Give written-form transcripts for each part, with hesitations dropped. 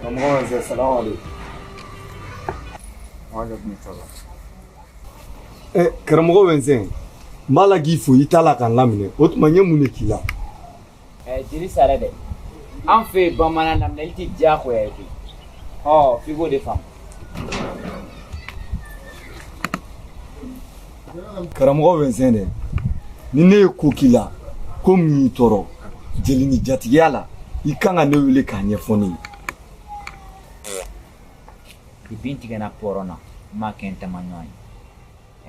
karamɔgɔ salamu alaikum. Waalaikum salam. Karamɔgɔ Vincent, n b'a la k'i fo i t'a la k'an laminɛ o tuma n ye mun de k'i la. Jeli Sara dɛ an fɛ yen bamanan laminɛli tɛ diyagoya ye koyi f'i k'o de faamu. Karamɔgɔ Vincent dɛ ni ne ye ko k'i la ko min y'i tɔɔrɔ jeli ni jatigiya la i kan ka ne wele k'a ɲɛfɔ ne ye. Depuis n tigɛna pɔrɔn na n m'a kɛ n tamaɲɔgɔn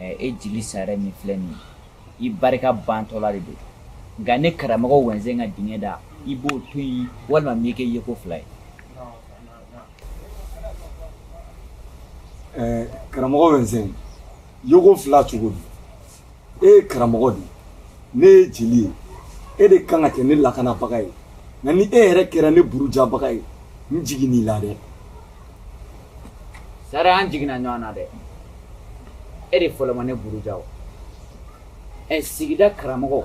ye e Jeli Sara min filɛ nin ye i barika bantɔla de don nka ne karamɔgɔ Vincent ka dingɛ da i b'o to yen walima n b'i kɛ yeko fila ye. Karamɔgɔ Vincent yeko fila cogo di e ye karamɔgɔ de ne ye jeli ye e de kan ka kɛ ne lakanabaga ye nka ni e yɛrɛ kɛra ne burujabaga ye n jigin n'i la dɛ. Sara an jiginna ɲɔgɔn na dɛ e de fɔlɔ ma ne buruja o sigida karamɔgɔ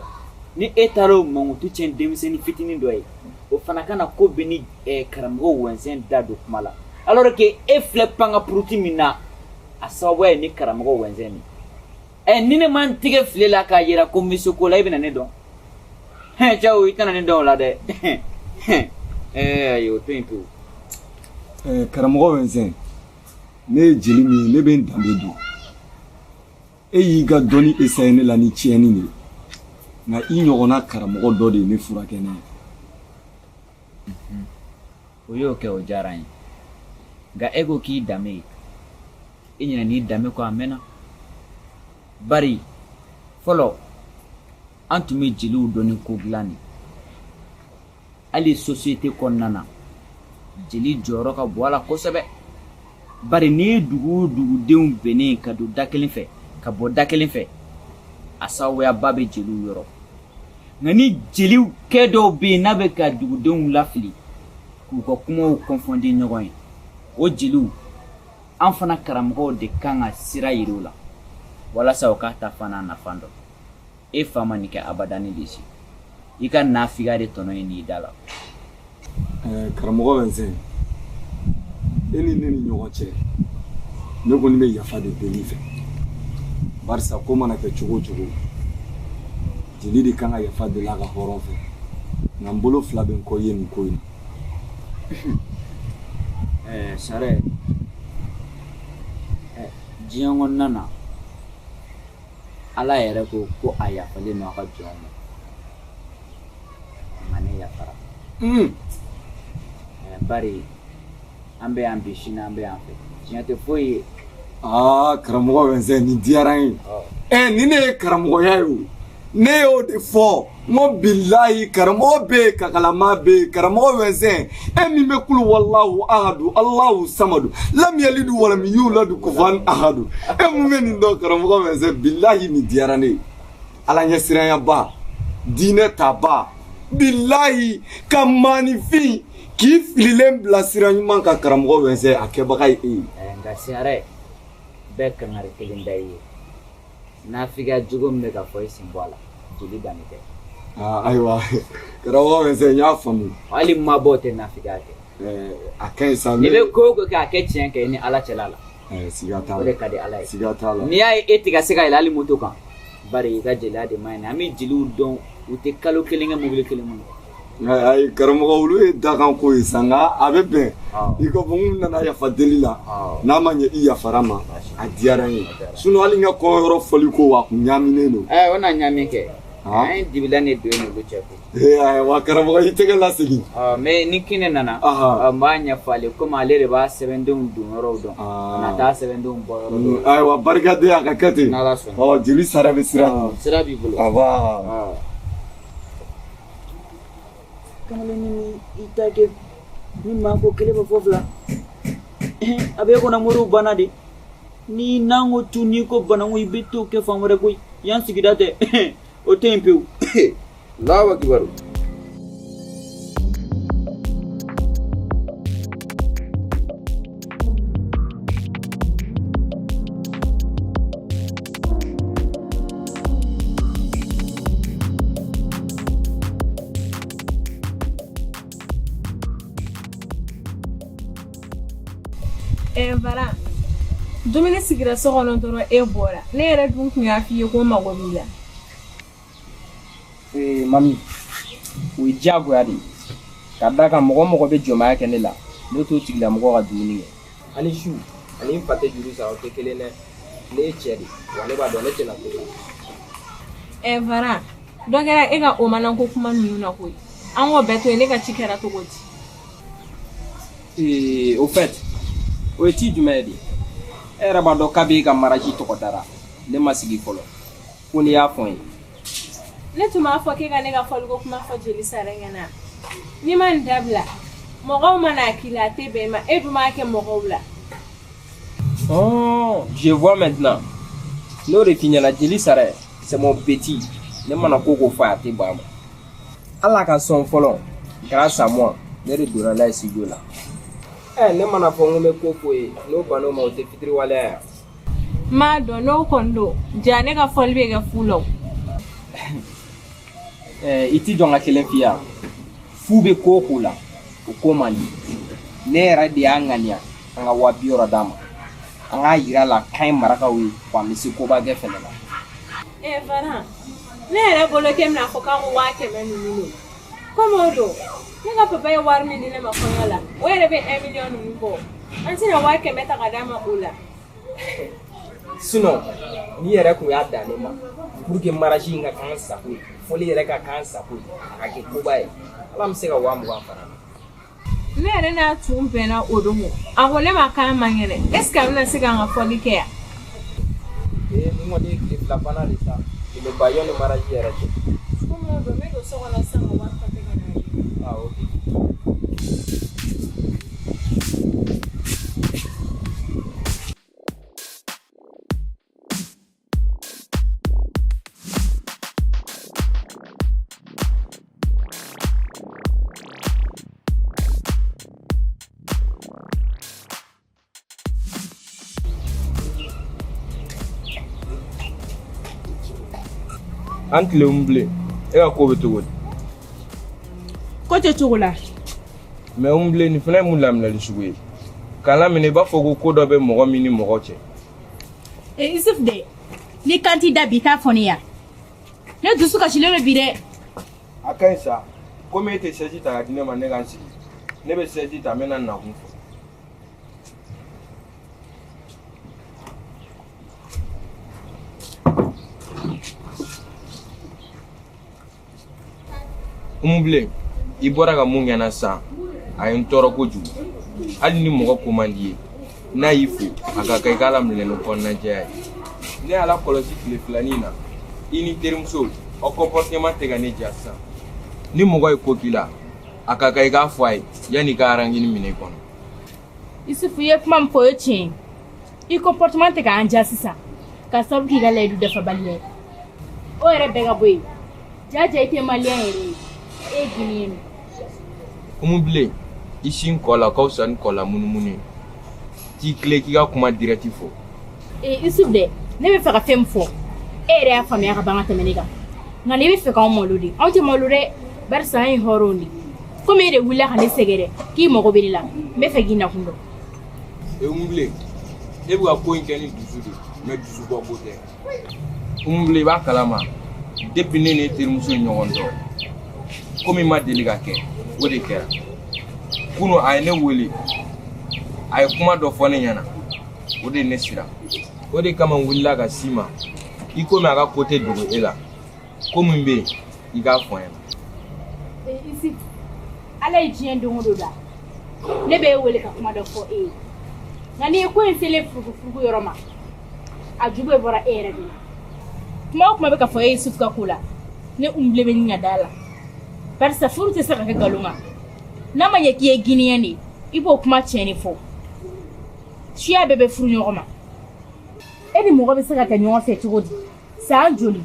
ni e taara o mankutu tiɲɛ denmisɛnnin fitinin dɔ ye o fana kana ko bɛ ni karamɔgɔ Vincent da don kuma la alors que e filɛ panga puruti min na a sababu ye ni karamɔgɔ Vincent ni ne man tigɛ file la k'a yira ko n bɛ se ko la i bɛna ne dɔn cɛw i tɛna ne dɔn o la dɛ ayi o to yen pewu. Karamɔgɔ Vincent ne ye jeli min ye ne bɛ n danbe dun e y'i ka dɔnni essayer ne la ni tiɲɛni de ye nka i ɲɔgɔnna karamɔgɔ dɔ de ye ne furakɛ n'a ye. O y'o kɛ o diyara n ye nka e ko k'i danbe ye i ɲinɛ n'i danbe kɔ a mɛnna bari fɔlɔ an tun bɛ jeliw dɔn ni ko dilan de hali société kɔnɔna na jeli jɔyɔrɔ ka bon a la kosɛbɛ bari n'i ye dugu o dugudenw bɛnnen ka don da kelen fɛ ka bɔ da kelen fɛ a sabayaba bɛ jeliw yɔrɔ nka ni jeliw kɛ dɔw bɛ yen n'a bɛ ka dugudenw lafili k'u ka kumaw confondre ɲɔgɔn ye o jeliw an fana karamɔgɔw de kan ka sira yira u la walasa u k'a ta fana nafa dɔn e fa ma nin kɛ abada ni de si i ka nafiga de tɔnɔ ye n'i da la. Karamɔgɔ Vincent e ni ne ni ɲɔgɔn cɛ ne kɔni bɛ yafa de deli fɛ barisa ko mana kɛ cogo o cogo jeli de kan ka yafa deli a ka hɔrɔn fɛ nka n bolo fila bɛ n kɔ ye nin ko in na. Sara diɲɛ kɔnɔna na Ala yɛrɛ ko a yafalen don a ka jɔnw ma nka ne yafara bari an bɛ yan bi sini an bɛ yan fɛ tiɲɛ tɛ foyi ye. Karamɔgɔ Vincent nin diyara n ye ni ne ye karamɔgɔya ye o ne y'o de fɔ n ko bilahi karamɔgɔ bɛ yen kakalama bɛ yen karamɔgɔ Vincent e min bɛ kulu walahu ahadu Allahu samadu lam yalid walam yulad kufuwan ahadu e mun bɛ nin dɔn karamɔgɔ Vincent bilahi nin diyara ne ye Ala ɲɛsiranyaba diinɛ taba bilahi ka maanifin k'i fililen bila sira ɲuman kan karamɔgɔ Vincent a kɛbaga ye e ye. Nka Sara bɛɛ kangari kelen da i ye nafiga jugu min bɛ ka fɔ i sen bɔ a la jeli danni tɛ. Ayiwa karamɔgɔ Vincent n y'a faamu. hali mabɔw tɛ nafiga kɛ. A ka ɲi sa. n'i bɛ ko o ko kɛ a kɛ tiɲɛ kɛ i ni Ala cɛla la. Siga t'a la o de ka di Ala ye. Siga t'a la. n'i y'a ye e tɛ ka se ka yɛlɛ hali moto kan bari i ka jeliya de man ɲi an bɛ jeliw dɔn u tɛ kalo kelen kɛ mobili kelen kɔnɔ. Ayi karamɔgɔ olu ye dakan ko ye sa nka a bɛ bɛn i ka fɔ n nana yafa deli la n'a ma ɲɛ i yafara ma a diyara n ye sinon hali n ka kɔɲɔyɔrɔ fɔli ko a kun ɲaaminen don. o na ɲaami kɛ an ye dibila ne don n'olu cɛ ko. Ayiwa karamɔgɔ i tɛgɛ lasegin. mais ni kini nana n b'a ɲɛfɔ ale komi ale de b'a sɛbɛndenw don yɔrɔw dɔn kana taa sɛbɛndenw bɔ yɔrɔ dɔn. Ayiwa barikaden a ka kɛ ten. n'Ala sɔnna. Jeli Sara bɛ sira. sira b'i bolo. kamalen ni i ta kɛ ni maa ko kelen bɛ fɔ fila a bɛ kɔnɔ moriw banna de ni n'an ko tu n'i ko bananku i bɛ t'o kɛ fan wɛrɛ koyi yan sigida tɛ o tɛ yen pewu. Alahu akibaru. Bara. Dumuni sigira so kɔnɔ dɔrɔn e bɔra. Ne yɛrɛ dun kun y'a f'i ye ko n mago b'i la. Mami, o ye diyagoya de ye. Ka d'a kan mɔgɔ mɔgɔ bɛ jɔnmaya kɛ ne la, ne t'o tigilamɔgɔ ka dumuni kɛ. Ani su, ani n fa tɛ juru sara o tɛ kelen dɛ. Ne ye cɛ de, wa ne b'a dɔn ne tɛna ko la. Bara, dɔ kɛra e ka o mana ko kuma ninnu na koyi. An k'o bɛɛ to yen ne ka ci kɛra cogo di? Au fait, o ye ci jumɛn ye de? E yɛrɛ b'a dɔn k'a b'e ka maraji tɔgɔ dara. Ne ma sigi fɔlɔ. Ko n'i y'a fɔ n ye. Ne tun b'a fɔ k'e ka ne ka fɔliko kuma fɔ jeli sara ɲɛna. N'i ma nin dabila, mɔgɔw mana k'i la a tɛ bɛn i ma, e dun b'a kɛ mɔgɔw la. Oh, je vois maintenant. N'o de f'i ɲɛna jeli sara c'est mon petit. Ne mana ko ko fɔ a tɛ ban a ma. Ala ka sɔn fɔlɔ, grâce à moi, ne de donna n'a ye studio la. Ne mana fɔ n ko n bɛ ko f'o ye, n'o bann'o ma o tɛ fitiri waleya yan. N m'a dɔn n'o kɔni don, ja ne ka fɔli bɛ kɛ fu la o. I ti jɔn ka kelen f'i yan. Fu bɛ ko o ko la, o ko man di. Ne yɛrɛ de y'a ŋaniya an ka 200 d'a ma. An k'a yira a la k'an ye marakaw ye, wa an bɛ se koba kɛ fɛnɛ la. Bara, ne yɛrɛ bolo k'e bɛna fɔ k'an ko 100 ninnu don. Comme o don, ne ka papa ye wari min di ne ma kɔɲɔ la, o yɛrɛ bɛ 1 million ninnu bɔ. An tɛna 100 ta ka d'a ma o la. Sinon, ni yɛrɛ kun y'a dan ne ma, pour que maraji in ka k'an sago ye, fɔli yɛrɛ ka k'an sago ye, a ka kɛ koba ye, Ala bɛ se ka 20,000 fara. Ne yɛrɛ n'a tun bɛnna o don a ko ne ma k'an man kɛnɛ. Est ce que a bɛna se k'an ka fɔli kɛ yan? Ni kɔni ye tile fila bana de sa, nin bɛ ba yanni maraji yɛrɛ cɛ. Komi o don, ne don so kɔnɔ sisan ka wari papier ka na ye. Ah, ok. An tile bilen e ka ko bɛ cogo di? Ko tɛ cogo la. Mais bilen nin fana ye mun laminɛli sugu ye? K'a laminɛ i b'a fɔ ko dɔ bɛ mɔgɔ min ni mɔgɔ cɛ. Isuf dɛ, ni kan t'i da bi t'a fɔ ne ya. Ne dusu kasilen don bi dɛ. A ka ɲi sa, komi e tɛ sɛji ta ka di ne ma ne ka n sigi. Ne bɛ sɛji ta n bɛ na n nakun fɔ. Bilen, i bɔra ka mun ɲɛna sisan, a ye n tɔɔrɔ kojugu. Hali ni mɔgɔ ko man di ye, n'a y'i fo, a ka kan i k'a laminɛ ni kɔnɔnajɛya ye. Ne y'a lakɔlɔsi tile filanin na, i ni terimuso, aw comportement tɛ ka ne diya sisan. Ni mɔgɔ ye ko k'i la, a ka kan i k'a fɔ a ye, yanni i ka arangini minɛ i kɔnɔ. Isufu ye kuma min fɔ o ye tiɲɛ ye. I comportement tɛ k'an diya sisan, ka sababu k'i ka layidu dafabaliya ye. O yɛrɛ bɛɛ ka bɔ yen. Jaja i tɛ maliyɛn yɛrɛ ye. E Guinéen. Bilen, i sin kɔ la k'aw sa ni kɔ la munumunu ye. T'i tile k'i ka kuma direct fɔ. Isuf dɛ, ne bɛ fɛ ka fɛn min fɔ, e yɛrɛ y'a faamuya ka ban ka tɛmɛ ne kan. Nka n'i bɛ fɛ k'anw malo de, anw tɛ malo dɛ, barisa an ye hɔrɔnw de. Komi e de wulila ka ne sɛgɛrɛ, k'i mago bɛ ne la, n bɛ fɛ k'i nakun dɔn. Bilen, e bɛ ka ko in kɛ ni dusu de, mais dusu bɔ ko tɛ. Bilen, i b'a kalama, depuis ne ni terimuso ye ɲɔgɔn dɔn. Komi ma deli ka kɛ, o de kɛra. Kunun a ye ne wele, a ye kuma dɔ fɔ ne ɲɛna, o de ne sira. O de kama n wulila ka s'i ma, i komi a ka ko tɛ dogo e la. Ko min bɛ yen, i k'a fɔ n ɲɛna. Isi, Ala ye diɲɛ don o don da. Ne bɛ e wele ka kuma dɔ fɔ e ye. Nka n'i ye ko in selen furugufurugu yɔrɔ ma, a ju bɛɛ bɔra e yɛrɛ de la. Kuma o kuma bɛ ka fɔ e ye Isufu ka ko la, ne bilen bɛ ɲini ka da la. Barisa furu tɛ se ka kɛ nkalon kan. N'a ma ɲɛ k'i ye Guinéen de ye, i b'o kuma tiɲɛ de fɔ. Siya bɛɛ bɛ furu ɲɔgɔn ma. E ni mɔgɔ bɛ se ka kɛ ɲɔgɔn fɛ cogo di? San joli?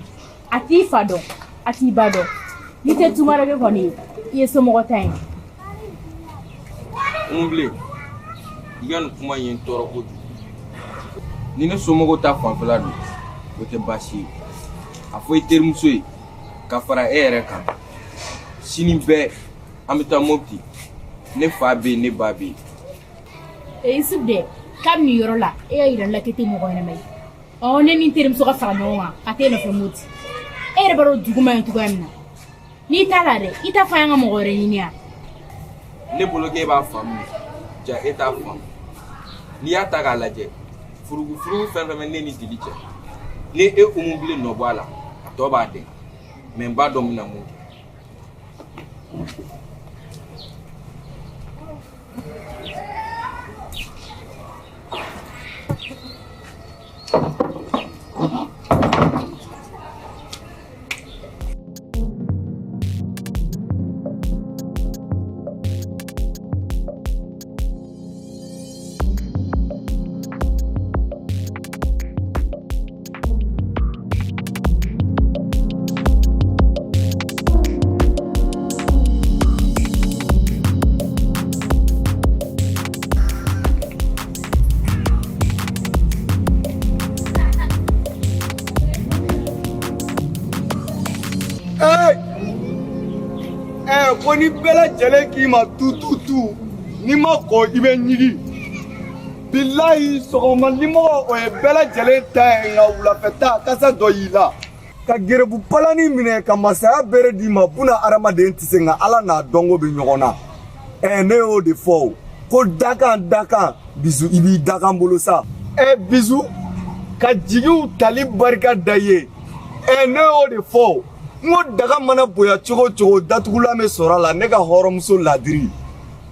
A t'i fa dɔn, a t'i ba dɔn. N'i tɛ tumarake kɔni ye, i ye somɔgɔ ta ye. Bilen, i ka nin kuma in ye n tɔɔrɔ kojugu. Ni ne somɔgɔw ta fanfɛla don, o tɛ baasi ye. A fɔ i terimuso ye, ka fara e yɛrɛ kan. Sini bɛɛ an bɛ taa Mopti, ne fa bɛ yen, ne ba bɛ yen. Isuf dɛ, Kam ni yɔrɔ la e y'a yira la k'e tɛ mɔgɔ ɲɛnama ye ne ni n terimuso ka fara ɲɔgɔn kan ka t'e nɔfɛ Moti e yɛrɛ b'a dɔn dugu ma ɲi cogoya min na n'i t'a la dɛ i t'a fɔ an ka mɔgɔ wɛrɛ ɲini yan ne bolo k'e b'a faamu ja e t'a faamu n'i y'a ta k'a lajɛ furugu fɛn fɛn bɛ ne ni Dili cɛ ni e Umu nɔ bɔ a la a tɔ b'a dɛn mais n b'a dɔn n bɛna mun kɛ. Ko ni bɛɛ lajɛlen k'i ma tu ni ma kɔ i bɛ ɲigi bilahi sɔgɔmadimɔgɔ o ye bɛɛ lajɛlen ta ye nka wulafɛta kasa dɔ y'i la ka gɛrɛbu palani minɛ ka masaya bere d'i ma buna adamaden tɛ se nka ala n'a dɔnko bɛ ɲɔgɔn na ne y'o de fɔ o ko dakan bisu i b'i dakan bolo sa bisu ka jigiw tali barika da i ye ne y'o de fɔ o n ko daga mana bonya cogo cogo datugulan bɛ sɔrɔ a la ne ka hɔrɔnmuso ladiri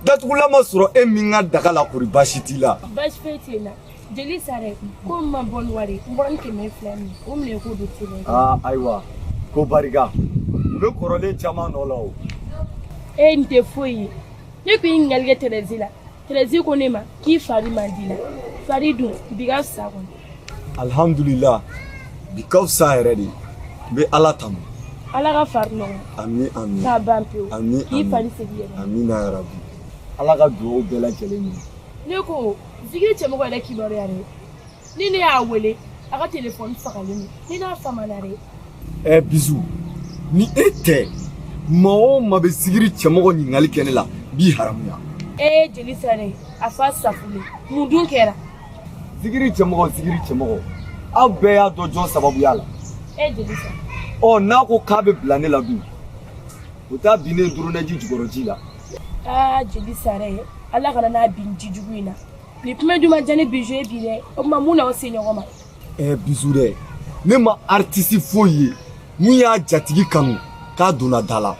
datugulan ma sɔrɔ e min ka daga la kori baasi t'i la. Baasi foyi t'e la Jeli Sare ko n ma bɔ ni wari n bɔra ni 100 filɛ nin o minɛ ko don t'i la. Ayiwa ko barika n bɛ kɔrɔlen caman nɔ la o. Nin tɛ foyi ye ne ko i ɲininkali kɛ Terezi la Terezi ko ne ma k'i fari man di la fari dun bi ka fisa kɔni. Alhamdulillah bi ka fisa yɛrɛ de n bɛ ala tanu. Ala ka fari ɲɔgɔn. Ami. K'a ban pewu. Ami. K'i fari segin yɛrɛ. Amina yarabi. Ala ka dugawu bɛɛ lajɛlen minɛ. Ne ko Zigiri cɛmɔgɔ yɛrɛ kibaruya dɛ ni ne y'a wele a ka telefɔni fagalen don ni n'a famana dɛ. Bisu ni e tɛ maa o maa bɛ Zigiri cɛmɔgɔ ɲininkali kɛ ne la b'i haramuya. Jeli Sare a fa safule mun dun kɛra. Zigiri cɛmɔgɔ aw bɛɛ y'a dɔn jɔn sababuya la. Jeli Sare. N'a ko k'a bɛ bila ne la dun o t'a bin ne durunɛji jukɔrɔ ji la. Jeli Sare ala kana n'a bin ji jugu in na ni kuma dun ma diya ne Bijou ye bi dɛ o tuma mun n'aw se ɲɔgɔn ma. Bijou dɛ ne ma artiste foyi ye mun y'a jatigi kanu k'a donna da la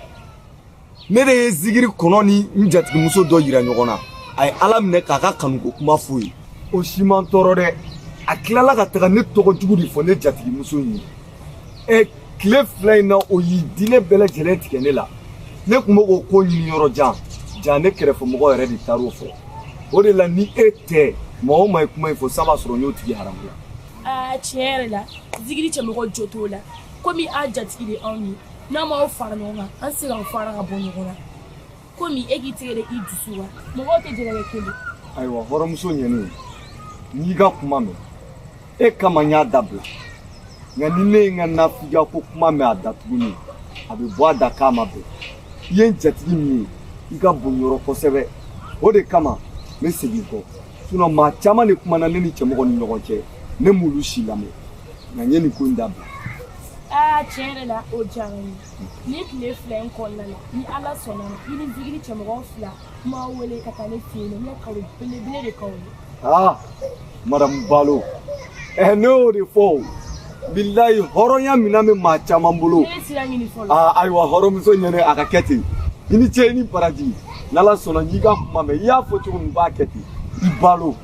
ne de ye Zigiri kɔnɔ ni n jatigimuso dɔ yira ɲɔgɔn na a ye ala minɛ k'a ka kanuko kuma f'o ye o si man tɔɔrɔ dɛ a tilala ka taga ne tɔgɔ jugu de fɔ ne jatigimuso in ye. Tile fila in na o y'i di ne bɛɛ lajɛlen tigɛ ne la ne tun bɛ k'o ko ɲini yɔrɔ jan ne kɛrɛfɛmɔgɔ yɛrɛ de taar'o fɔ o de la ni e tɛ maa o maa ye kuma in fɔ saba sɔrɔ n y'o tigi haramuya. Tiɲɛ yɛrɛ la Zigiri cɛmɔgɔ jo t'o la komi a jatigi de anw ye n'an m'aw fara ɲɔgɔn kan an tɛ se k'an fara ka bɔ ɲɔgɔn na komi e k'i tigɛ de i dusu wa mɔgɔw tɛ jɛnɛ kɛ kelen. Ayiwa hɔrɔnmuso ɲɛnen n'i ka kuma mɛn e kama n y'a dabila. Nka ni ne ye n ka nafigiya ko kuma mɛn a da tuguni a bɛ bɔ a da k'a ma bɛn i ye n jatigi min ye i ka bon yɔrɔ kosɛbɛ o de kama n bɛ segin kɔ sinon maa caman de kumana ne ni cɛmɔgɔ ni ɲɔgɔn cɛ ne m'olu si lamɛn nka n ye nin ko in dabila. Tiɲɛ yɛrɛ la o diyara n ye nin tile fila in kɔnɔna la ni ala sɔnna ma i ni Zigiri cɛmɔgɔ fila n m'aw wele ka taa ne fɛ yen nɔ n ye kalo belebele de k'aw ye. Madame Balo ne y'o de fɔ o. Bilayi hɔrɔnya minɛn bɛ maa caman bolo. Ayiwa hɔrɔnmuso ɲɛnɛ a ka kɛ ten i ni ce i ni baraji n'ala sɔnna n y'i ka kuma mɛn i y'a fɔ cogo min i b'a kɛ ten i Balo